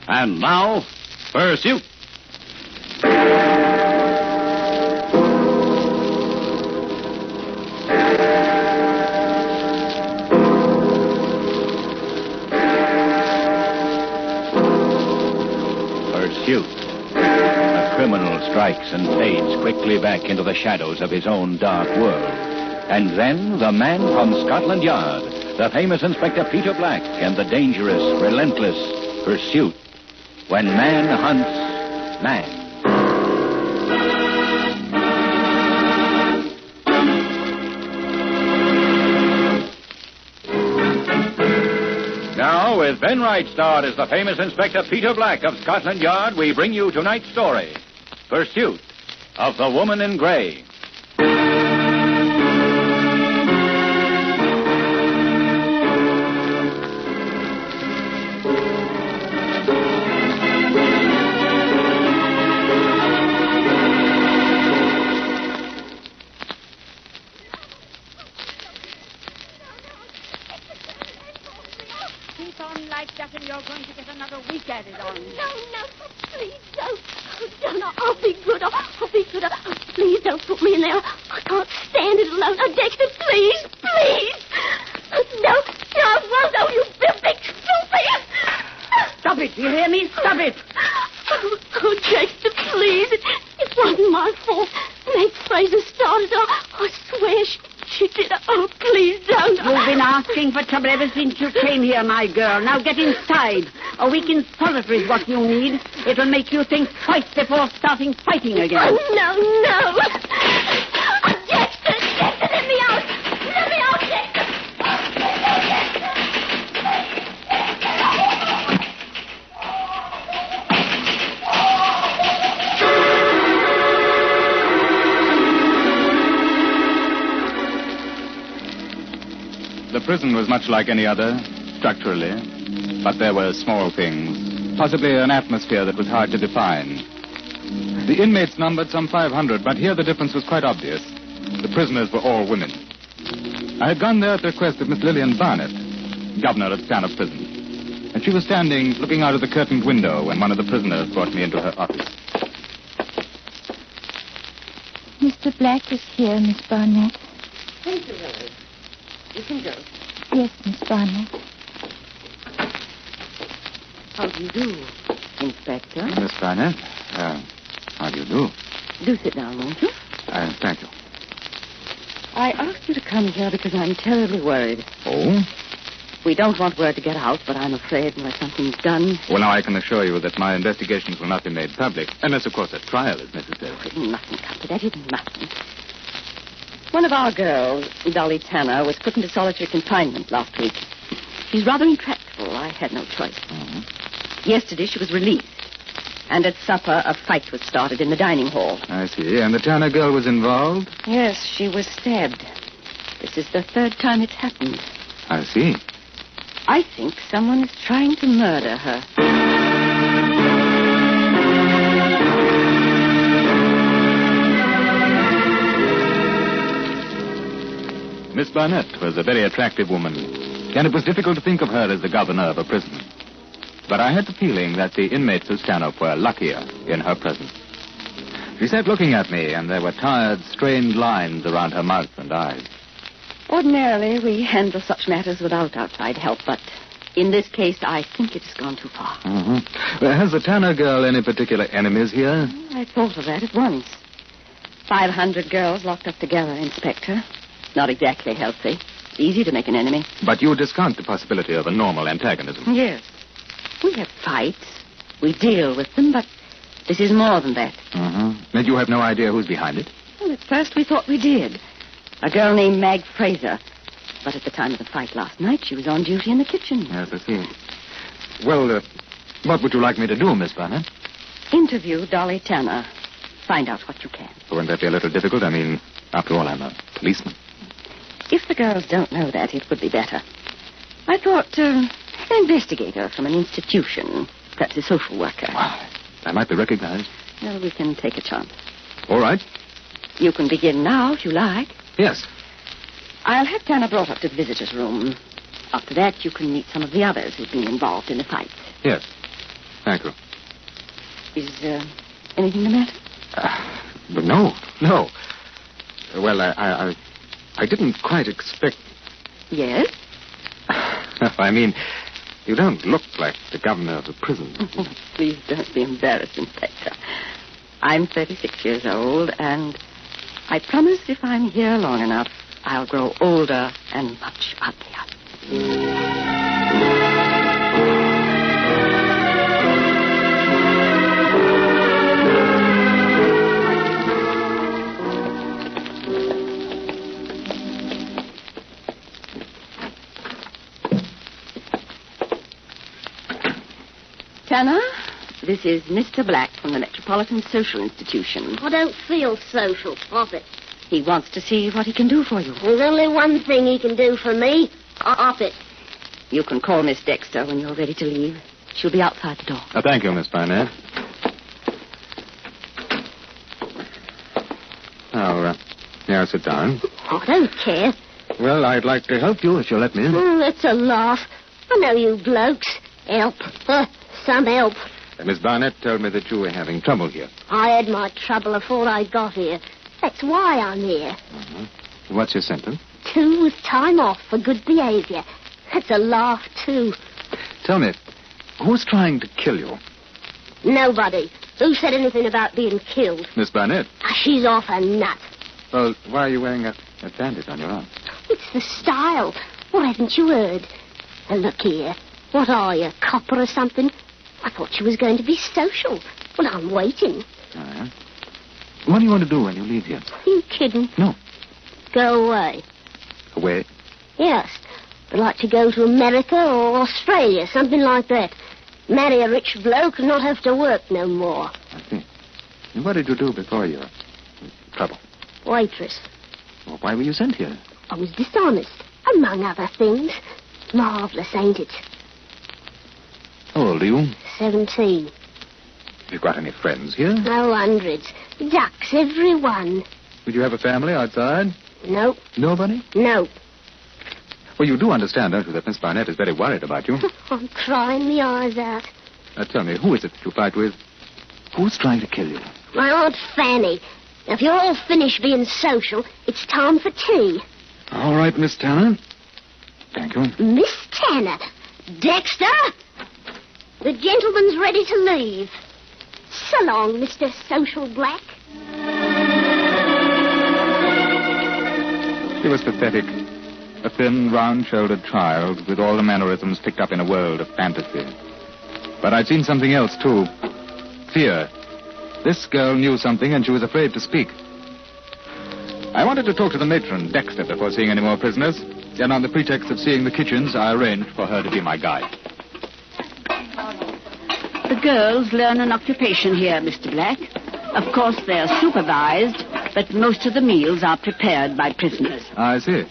And now, Pursuit. Pursuit. A criminal strikes and fades quickly back into the shadows of his own dark world. And then the man from Scotland Yard, the famous Inspector Peter Black, and the dangerous, relentless Pursuit. When man hunts man. Now, with Ben Wright starred as the famous Inspector Peter Black of Scotland Yard, we bring you tonight's story, Pursuit of the Woman in Gray. And you're going to get another week at it on. No, please don't. Oh, no, I'll be good. I'll be good. Oh, please don't put me in there. I can't stand it alone. Oh, Dexter, please. No, I won't. Oh, you big filthy. Stop it. You hear me? Stop it. Oh, Dexter, please. It wasn't my fault. Meg Fraser started. I swear she did. Oh, please don't. You've been asking for trouble ever since you came here, my girl. Now get inside. A week in solitary is what you need. It'll make you think twice before starting fighting again. Oh, no. Oh, Dexter, let me out. Let me out, Dexter. The prison was much like any other, structurally, but there were small things, possibly an atmosphere that was hard to define. The inmates numbered some 500, but here the difference was quite obvious. The prisoners were all women. I had gone there at the request of Miss Lillian Barnett, governor of Stanhope Prison, and she was standing looking out of the curtained window when one of the prisoners brought me into her office. Mr. Black is here, Miss Barnett. Thank you, Rose. You can go. Yes, Miss Barnett. How do you do, Inspector? Miss Barnett, how do you do? Do sit down, won't you? Thank you. I asked you to come here because I'm terribly worried. Oh? We don't want word to get out, but I'm afraid unless something's done... Well, now I can assure you that my investigations will not be made public, unless, of course, a trial is necessary. It mustn't come to that. It mustn't. One of our girls, Dolly Tanner, was put into solitary confinement last week. She's rather intractable. I had no choice. Mm-hmm. Yesterday she was released. And at supper, a fight was started in the dining hall. I see. And the Tanner girl was involved? Yes, she was stabbed. This is the third time it's happened. I see. I think someone is trying to murder her. Miss Barnett was a very attractive woman, and it was difficult to think of her as the governor of a prison. But I had the feeling that the inmates of Stanhope were luckier in her presence. She sat looking at me, and there were tired, strained lines around her mouth and eyes. Ordinarily, we handle such matters without outside help, but in this case, I think it has gone too far. Mm-hmm. Has the Tanner girl any particular enemies here? I thought of that at once. 500 girls locked up together, Inspector. Not exactly healthy. It's easy to make an enemy. But you discount the possibility of a normal antagonism. Yes. We have fights. We deal with them, but this is more than that. Mm-hmm. And you have no idea who's behind it? Well, at first we thought we did. A girl named Mag Fraser. But at the time of the fight last night, she was on duty in the kitchen. Yes, I see. Well, what would you like me to do, Miss Barnett? Interview Dolly Tanner. Find out what you can. Wouldn't that be a little difficult? I mean, after all, I'm a policeman. If the girls don't know that, it would be better. I thought, an investigator from an institution, perhaps a social worker. Well, I might be recognized. Well, we can take a chance. All right. You can begin now, if you like. Yes. I'll have Tanner brought up to the visitor's room. After that, you can meet some of the others who've been involved in the fight. Yes. Thank you. Is anything the matter? But no. Well, I didn't quite expect... Yes? I mean, you don't look like the governor of the prison. Please don't be embarrassed, Inspector. I'm 36 years old, and I promise if I'm here long enough, I'll grow older and much uglier. Tanner, this is Mr. Black from the Metropolitan Social Institution. I don't feel social, Moffet. He wants to see what he can do for you. There's only one thing he can do for me. Moffet. You can call Miss Dexter when you're ready to leave. She'll be outside the door. Thank you, Miss Barnett. Now sit down. I don't care. Well, I'd like to help you if you'll let me in. Oh, that's a laugh. I know you blokes. Help. Some help. Miss Barnett told me that you were having trouble here. I had my trouble before I got here. That's why I'm here. What's your sentence? 2 with time off for good behavior. That's a laugh, too. Tell me, who's trying to kill you? Nobody. Who said anything about being killed? Miss Barnett. She's off her nut. Well, why are you wearing a bandage on your arm? It's the style. What haven't you heard? Now, look here. What are you, copper or something? I thought you was going to be social. Well, I'm waiting. What do you want to do when you leave here? Are you kidding? No. Go away. Away? Yes. I'd like to go to America or Australia, something like that. Marry a rich bloke and not have to work no more. I see. And what did you do before your trouble? Waitress. Well, why were you sent here? I was dishonest, among other things. Marvellous, ain't it? How old are you? 17. You got any friends here? Oh, hundreds. Ducks, every one. Did you have a family outside? Nope. Nobody? Nope. Well, you do understand, don't you, that Miss Barnett is very worried about you? I'm crying my eyes out. Now, tell me, who is it that you fight with? Who's trying to kill you? My Aunt Fanny. Now, if you're all finished being social, it's time for tea. All right, Miss Tanner. Thank you. Miss Tanner. Dexter! The gentleman's ready to leave. So long, Mr. Social Black. She was pathetic. A thin, round-shouldered child with all the mannerisms picked up in a world of fantasy. But I'd seen something else, too. Fear. This girl knew something, and she was afraid to speak. I wanted to talk to the matron, Dexter, before seeing any more prisoners. And on the pretext of seeing the kitchens, I arranged for her to be my guide. The girls learn an occupation here, Mr. Black. Of course, they're supervised, but most of the meals are prepared by prisoners. I see.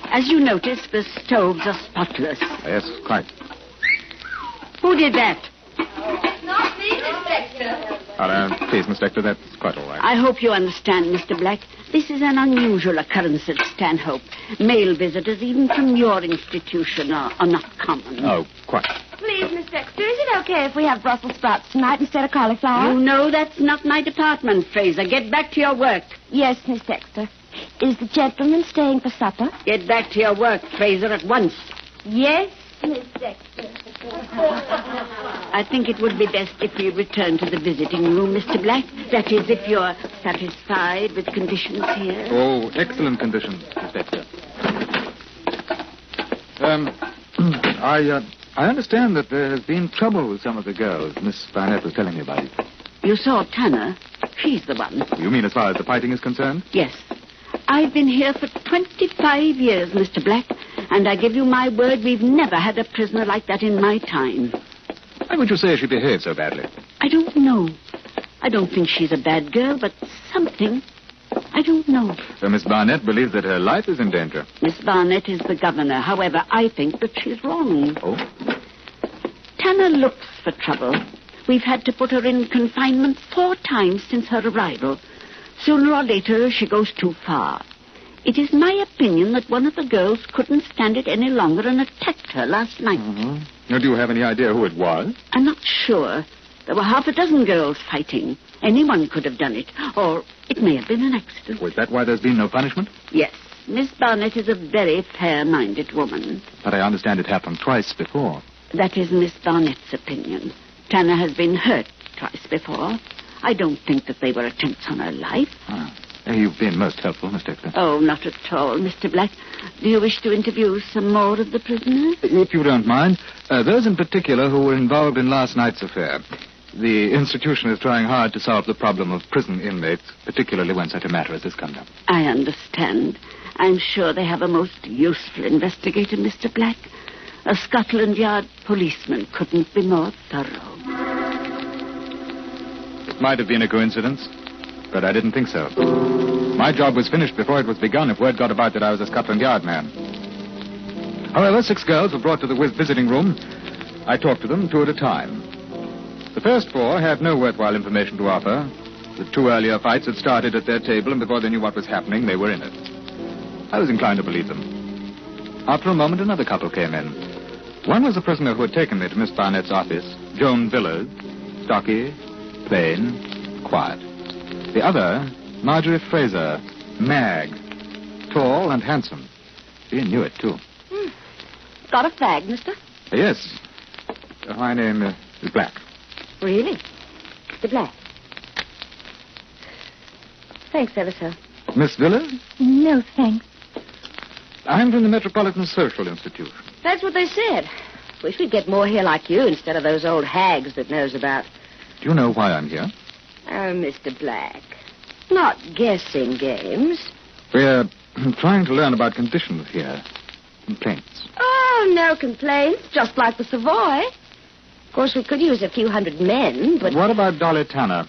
As you notice, the stoves are spotless. Yes, quite. Who did that? Not me, Miss Dexter. Please, Miss Dexter, that's quite all right. I hope you understand, Mr. Black. This is an unusual occurrence at Stanhope. Male visitors, even from your institution, are not common. Oh, quite. Please, Miss Dexter, is it okay if we have Brussels sprouts tonight instead of cauliflower? You know that's not my department, Fraser. Get back to your work. Yes, Miss Dexter. Is the gentleman staying for supper? Get back to your work, Fraser, at once. Yes, Miss Dexter. I think it would be best if we return to the visiting room, Mr. Black. That is, if you're satisfied with conditions here. Oh, excellent conditions, Miss Dexter. I understand that there has been trouble with some of the girls. Miss Barnett was telling me about it. You saw Tanner. She's the one. You mean as far as the fighting is concerned? Yes. I've been here for 25 years, Mr. Black, and I give you my word we've never had a prisoner like that in my time. Why would you say she behaved so badly? I don't know. I don't think she's a bad girl, but something. I don't know. So Miss Barnett believes that her life is in danger. Miss Barnett is the governor. However, I think that she's wrong. Oh? Tanner looks for trouble. We've had to put her in confinement 4 times since her arrival. Sooner or later, she goes too far. It is my opinion that one of the girls couldn't stand it any longer and attacked her last night. Mm-hmm. Now, do you have any idea who it was? I'm not sure. There were half a dozen girls fighting. Anyone could have done it. Or it may have been an accident. Was that why there's been no punishment? Yes. Miss Barnett is a very fair-minded woman. But I understand it happened twice before. That is Miss Barnett's opinion. Tanner has been hurt twice before. I don't think that they were attempts on her life. You've been most helpful, Miss Dexter. Oh, not at all, Mr. Black. Do you wish to interview some more of the prisoners? If you don't mind, those in particular who were involved in last night's affair. The institution is trying hard to solve the problem of prison inmates, particularly when such a matter as this comes up. I understand. I'm sure they have a most useful investigator, Mr. Black. A Scotland Yard policeman couldn't be more thorough. It might have been a coincidence, but I didn't think so. My job was finished before it was begun if word got about that I was a Scotland Yard man. However, 6 girls were brought to the visiting room. I talked to them 2 at a time. The first 4 had no worthwhile information to offer. The 2 earlier fights had started at their table, and before they knew what was happening, they were in it. I was inclined to believe them. After a moment, another couple came in. One was a prisoner who had taken me to Miss Barnett's office, Joan Villers, stocky, plain, quiet. The other, Marjorie Fraser, Mag, tall and handsome. She knew it, too. Got a fag, mister? Yes. My name is Black. Really? Mr. Black. Thanks ever so. Miss Villers? No, thanks. I'm from the Metropolitan Social Institute. That's what they said. Wish we'd get more here like you instead of those old hags that knows about. Do you know why I'm here? Oh, Mr. Black. Not guessing games. We're trying to learn about conditions here. Complaints. Oh, no complaints. Just like the Savoy. Of course, we could use a few hundred men, but... What about Dolly Tanner?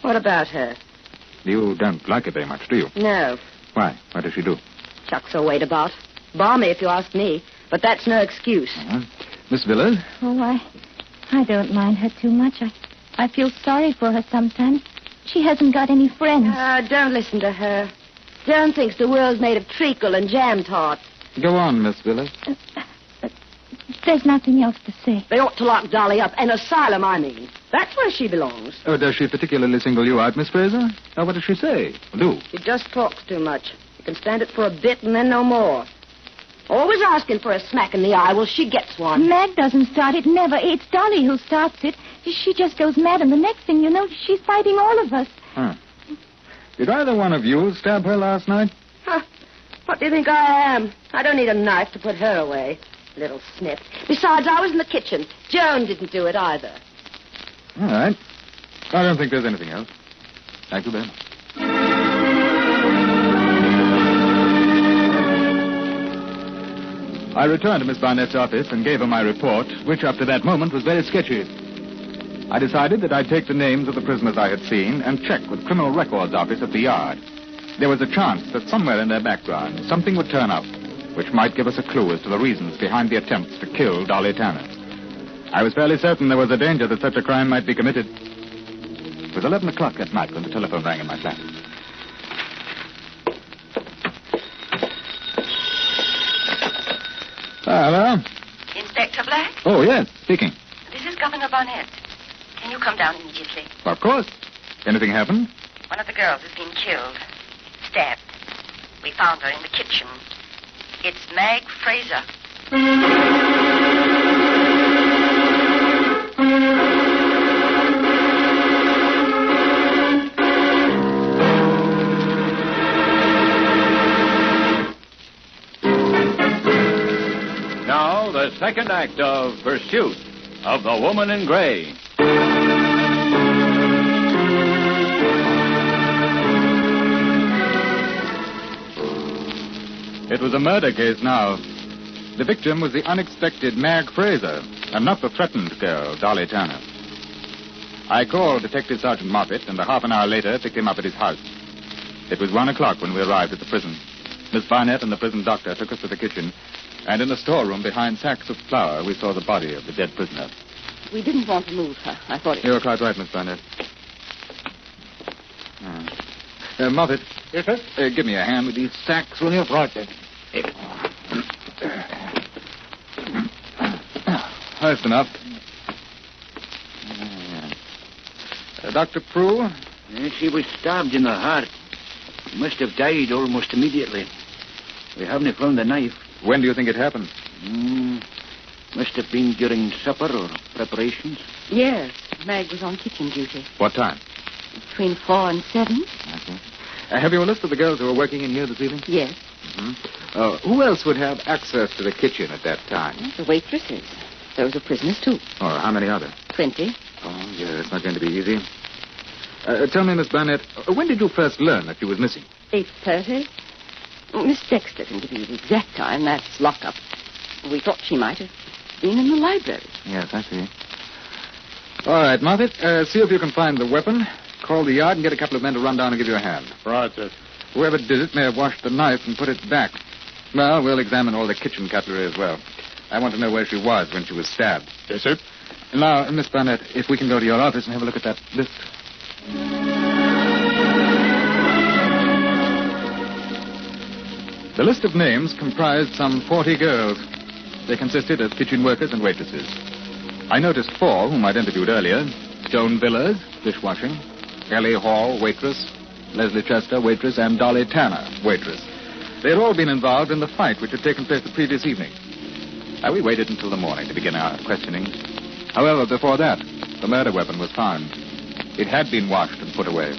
What about her? You don't like her very much, do you? No. Why? What does she do? Chucks her weight about. Balmy, if you ask me. But that's no excuse. Miss Villers? Oh, I don't mind her too much. I feel sorry for her sometimes. She hasn't got any friends. Don't listen to her. Joan thinks the world's made of treacle and jam tarts. Go on, Miss Villers. There's nothing else to say. They ought to lock Dolly up. An asylum, I mean. That's where she belongs. Oh, does she particularly single you out, Miss Fraser? Now, what does she say? Do. She just talks too much. You can stand it for a bit and then no more. Always asking for a smack in the eye. Well, she gets one. Mag doesn't start it, never. It's Dolly who starts it. She just goes mad, and the next thing you know, she's fighting all of us. Huh. Did either one of you stab her last night? Huh. What do you think I am? I don't need a knife to put her away. Little snip. Besides, I was in the kitchen. Joan didn't do it either. All right. I don't think there's anything else. Thank you very much. I returned to Miss Barnett's office and gave her my report, which up to that moment was very sketchy. I decided that I'd take the names of the prisoners I had seen and check with Criminal Records Office at the Yard. There was a chance that somewhere in their background something would turn up, which might give us a clue as to the reasons behind the attempts to kill Dolly Tanner. I was fairly certain there was a danger that such a crime might be committed. It was 11 o'clock at night when the telephone rang in my flat. Hello? Inspector Black? Oh, yes, speaking. This is Governor Barnett. Can you come down immediately? Of course. Anything happened? One of the girls has been killed. Stabbed. We found her in the kitchen. It's Mag Fraser. Now, the second act of Pursuit of the Woman in Gray. It was a murder case now. The victim was the unexpected Mag Fraser, and not the threatened girl, Dolly Tanner. I called Detective Sergeant Moffet, and a half an hour later picked him up at his house. It was 1 o'clock when we arrived at the prison. Miss Barnett and the prison doctor took us to the kitchen, and in the storeroom behind sacks of flour, we saw the body of the dead prisoner. We didn't want to move her. I thought it... You were quite right, Miss Barnett. Moffet. Yes, sir? Give me a hand with these sacks, will you? Right, then. That's enough. Dr. Prue? She was stabbed in the heart. Must have died almost immediately. We haven't found the knife. When do you think it happened? Must have been during supper or preparations. Yes, Mag was on kitchen duty. What time? Between 4 and 7. Okay. Have you a list of the girls who were working in here this evening? Yes. Who else would have access to the kitchen at that time? The waitresses. Those are prisoners, too. Or how many are there? 20. Oh, yeah, it's not going to be easy. Tell me, Miss Barnett, when did you first learn that she was missing? 8:30. Miss Dexter can give you the exact time. That's lockup. We thought she might have been in the library. Yes, I see. All right, Moffet, see if you can find the weapon. Call the yard and get a couple of men to run down and give you a hand. Right, sir. Whoever did it may have washed the knife and put it back. Well, we'll examine all the kitchen cutlery as well. I want to know where she was when she was stabbed. Yes, sir. Now, Miss Barnett, if we can go to your office and have a look at that list. The list of names comprised some 40 girls. They consisted of kitchen workers and waitresses. I noticed 4 whom I'd interviewed earlier. Joan Villers, dishwashing. Ellie Hall, waitress. Leslie Chester, waitress. And Dolly Tanner, waitress. They had all been involved in the fight which had taken place the previous evening. We waited until the morning to begin our questioning. However, before that, the murder weapon was found. It had been washed and put away.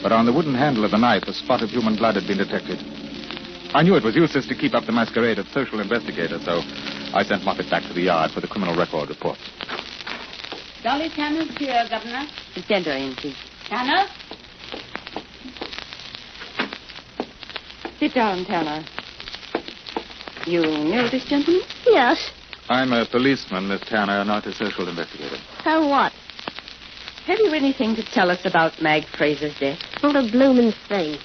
But on the wooden handle of the knife, a spot of human blood had been detected. I knew it was useless to keep up the masquerade of social investigator, so I sent Moffet back to the yard for the criminal record report. Dolly Tanner's here, Governor. Send her in, please. Tanner? Sit down, Tanner. You know this gentleman? Yes. I'm a policeman, Miss Tanner, not a social investigator. So what? Have you anything to tell us about Mag Fraser's death? Not a bloomin' thing.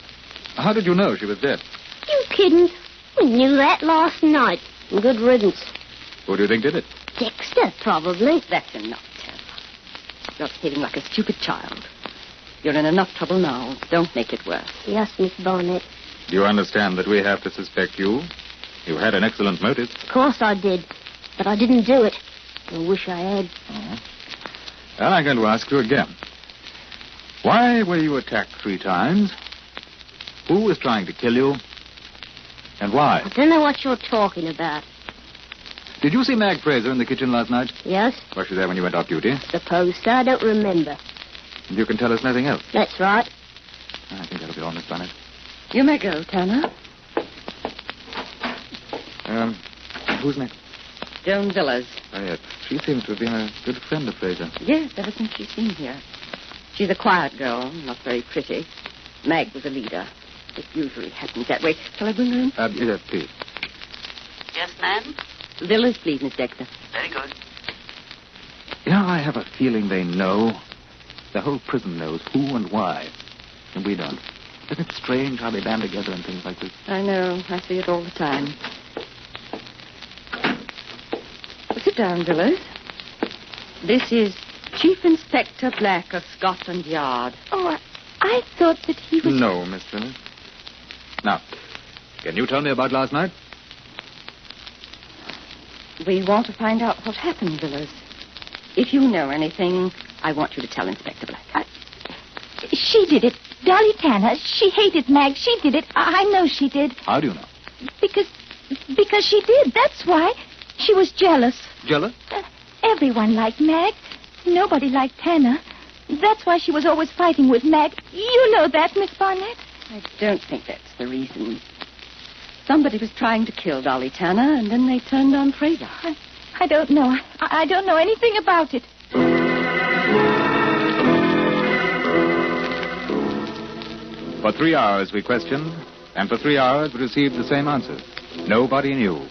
How did you know she was dead? You kidding? We knew that last night. Good riddance. Who do you think did it? Dexter, probably. That's enough, Tanner. You're behaving like a stupid child. You're in enough trouble now. Don't make it worse. Yes, Miss Barnett. Do you understand that we have to suspect you? You had an excellent motive. Of course I did. But I didn't do it. I wish I had. Well, I'm going to ask you again. Why were you attacked 3 times? Who was trying to kill you? And why? I don't know what you're talking about. Did you see Mag Fraser in the kitchen last night? Yes? Was she there when you went off duty? Suppose so. I don't remember. And you can tell us nothing else? That's right. I think that'll be all, Miss Barnett. You may go, Tanner. Who's next? Joan Villers. Oh, yes. She seems to have been a good friend of Fraser. Yes, ever since she's been here. She's a quiet girl, not very pretty. Mag was a leader. It usually happens that way. Shall I bring her in? Yes, please. Yes, ma'am? Villers, please, Miss Dexter. Very good. You know, I have a feeling they know. The whole prison knows who and why. And we don't. Isn't it strange how they band together and things like this? I know. I see it all the time. Sit down, Villers. This is Chief Inspector Black of Scotland Yard. Oh, I thought that he was... No, Miss Villers. Now, can you tell me about last night? We want to find out what happened, Villers. If you know anything, I want you to tell Inspector Black. She did it. Dolly Tanner. She hated Mag. She did it. I know she did. How do you know? Because she did. That's why. She was jealous. Jealous? Everyone liked Mag. Nobody liked Tanner. That's why she was always fighting with Mag. You know that, Miss Barnett. I don't think that's the reason. Somebody was trying to kill Dolly Tanner, and then they turned on Fraser. I don't know. I don't know anything about it. For 3 hours we questioned, and for 3 hours we received the same answers. Nobody knew.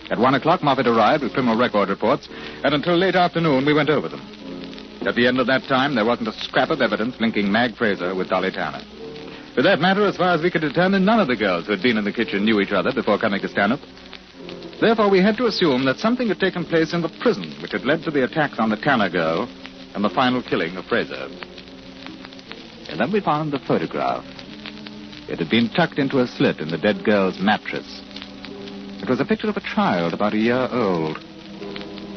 At 1 o'clock, Moffet arrived with criminal record reports, and until late afternoon we went over them. At the end of that time, there wasn't a scrap of evidence linking Mag Fraser with Dolly Tanner. For that matter, as far as we could determine, none of the girls who had been in the kitchen knew each other before coming to stand up. Therefore, we had to assume that something had taken place in the prison which had led to the attacks on the Tanner girl and the final killing of Fraser. And then we found the photograph. It had been tucked into a slit in the dead girl's mattress. It was a picture of a child about a year old.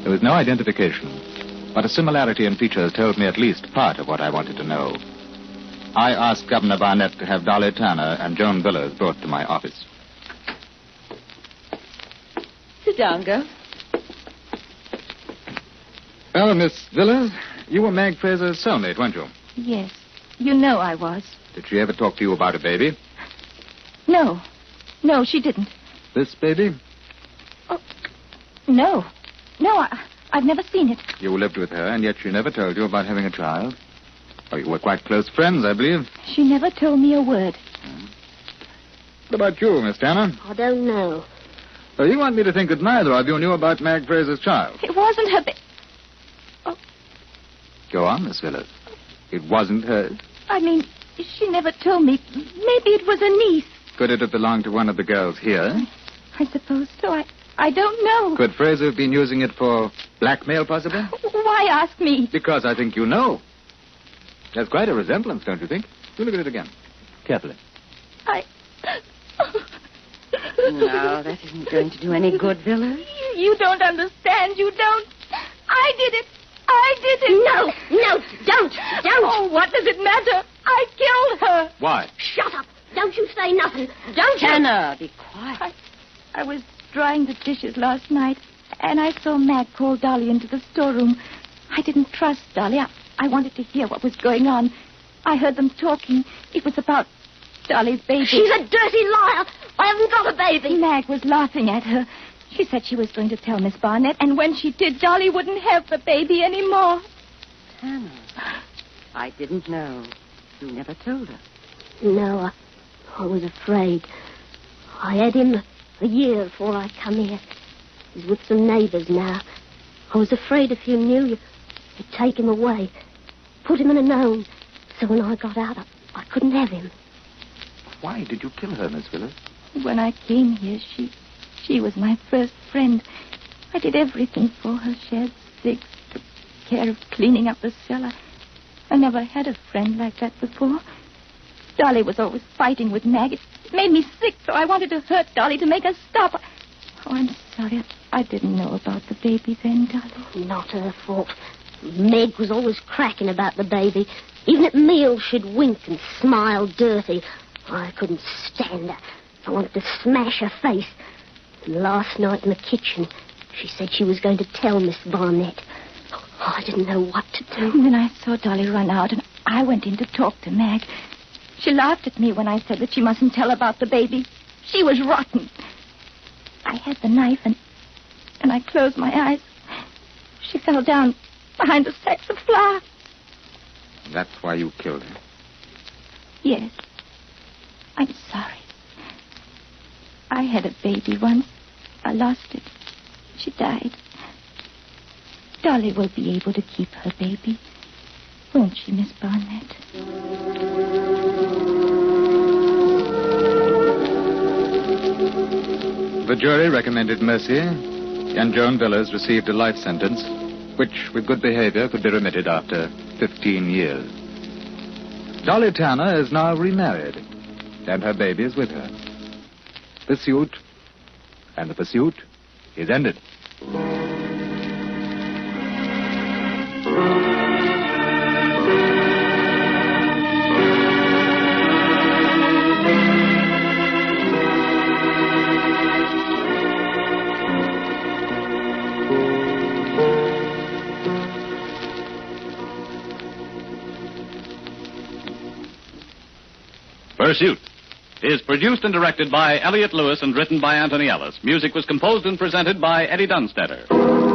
There was no identification, but a similarity in features told me at least part of what I wanted to know. I asked Governor Barnett to have Dolly Tanner and Joan Villers brought to my office. Sit down, girl. Well, Miss Villers, you were Mag Fraser's cellmate, weren't you? Yes. You know I was. Did she ever talk to you about a baby? No. No, she didn't. This baby? Oh, no. No, I've never seen it. You lived with her, and yet she never told you about having a child? Oh, you were quite close friends, I believe. She never told me a word. What about you, Miss Tanner? I don't know. So you want me to think that neither of you knew about Mag Fraser's child? It wasn't her Oh. Go on, Miss Villers. It wasn't hers? I mean, she never told me. Maybe it was a niece. Could it have belonged to one of the girls here? I suppose so. I don't know. Could Fraser have been using it for blackmail, possibly? Why ask me? Because I think you know. There's quite a resemblance, don't you think? You look at it again. Carefully. No, that isn't going to do any good, Villers. You don't understand. You don't. I did it. I did it. No, don't. Oh, what does it matter? I killed her. Why? Shut up. Don't you say nothing. Don't Tanner, be quiet. I was drying the dishes last night, and I saw Mag call Dolly into the storeroom. I didn't trust Dolly. I wanted to hear what was going on. I heard them talking. It was about Dolly's baby. She's a dirty liar. I haven't got a baby. Mag was laughing at her. She said she was going to tell Miss Barnett, and when she did, Dolly wouldn't have the baby anymore. Tanner, I didn't know. You never told her. No, I was afraid. I had him a year before I come here. He's with some neighbors now. I was afraid if you knew, you'd take him away. Put him in a home. So when I got out, I couldn't have him. Why did you kill her, Miss Villers? When I came here, she was my first friend. I did everything for her. She had six, took care of cleaning up the cellar. I never had a friend like that before. Dolly was always fighting with Mag. It made me sick, so I wanted to hurt Dolly to make her stop. Oh, I'm sorry. I didn't know about the baby then, Dolly. Not her fault. Meg was always cracking about the baby. Even at meals, she'd wink and smile dirty. I couldn't stand her. I wanted to smash her face. And last night in the kitchen, she said she was going to tell Miss Barnett. Oh, I didn't know what to do. And then I saw Dolly run out, and I went in to talk to Mag. She laughed at me when I said that she mustn't tell about the baby. She was rotten. I had the knife, and I closed my eyes. She fell down behind the sacks of flour. That's why you killed her? Yes. I'm sorry. I had a baby once. I lost it. She died. Dolly will be able to keep her baby. Won't she, Miss Barnett? The jury recommended mercy, and Joan Villers received a life sentence, which, with good behavior, could be remitted after 15 years. Dolly Tanner is now remarried, and her baby is with her. The suit and the pursuit is ended. Pursuit is produced and directed by Elliott Lewis and written by Anthony Ellis. Music was composed and presented by Eddie Dunstetter.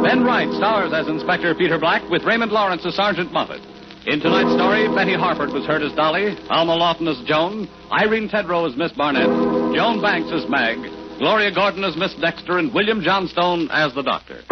Ben Wright stars as Inspector Peter Black with Raymond Lawrence as Sergeant Moffet. In tonight's story, Betty Harford was heard as Dolly, Alma Lawton as Joan, Irene Tedrow as Miss Barnett, Joan Banks as Mag, Gloria Gordon as Miss Dexter, and William Johnstone as the Doctor.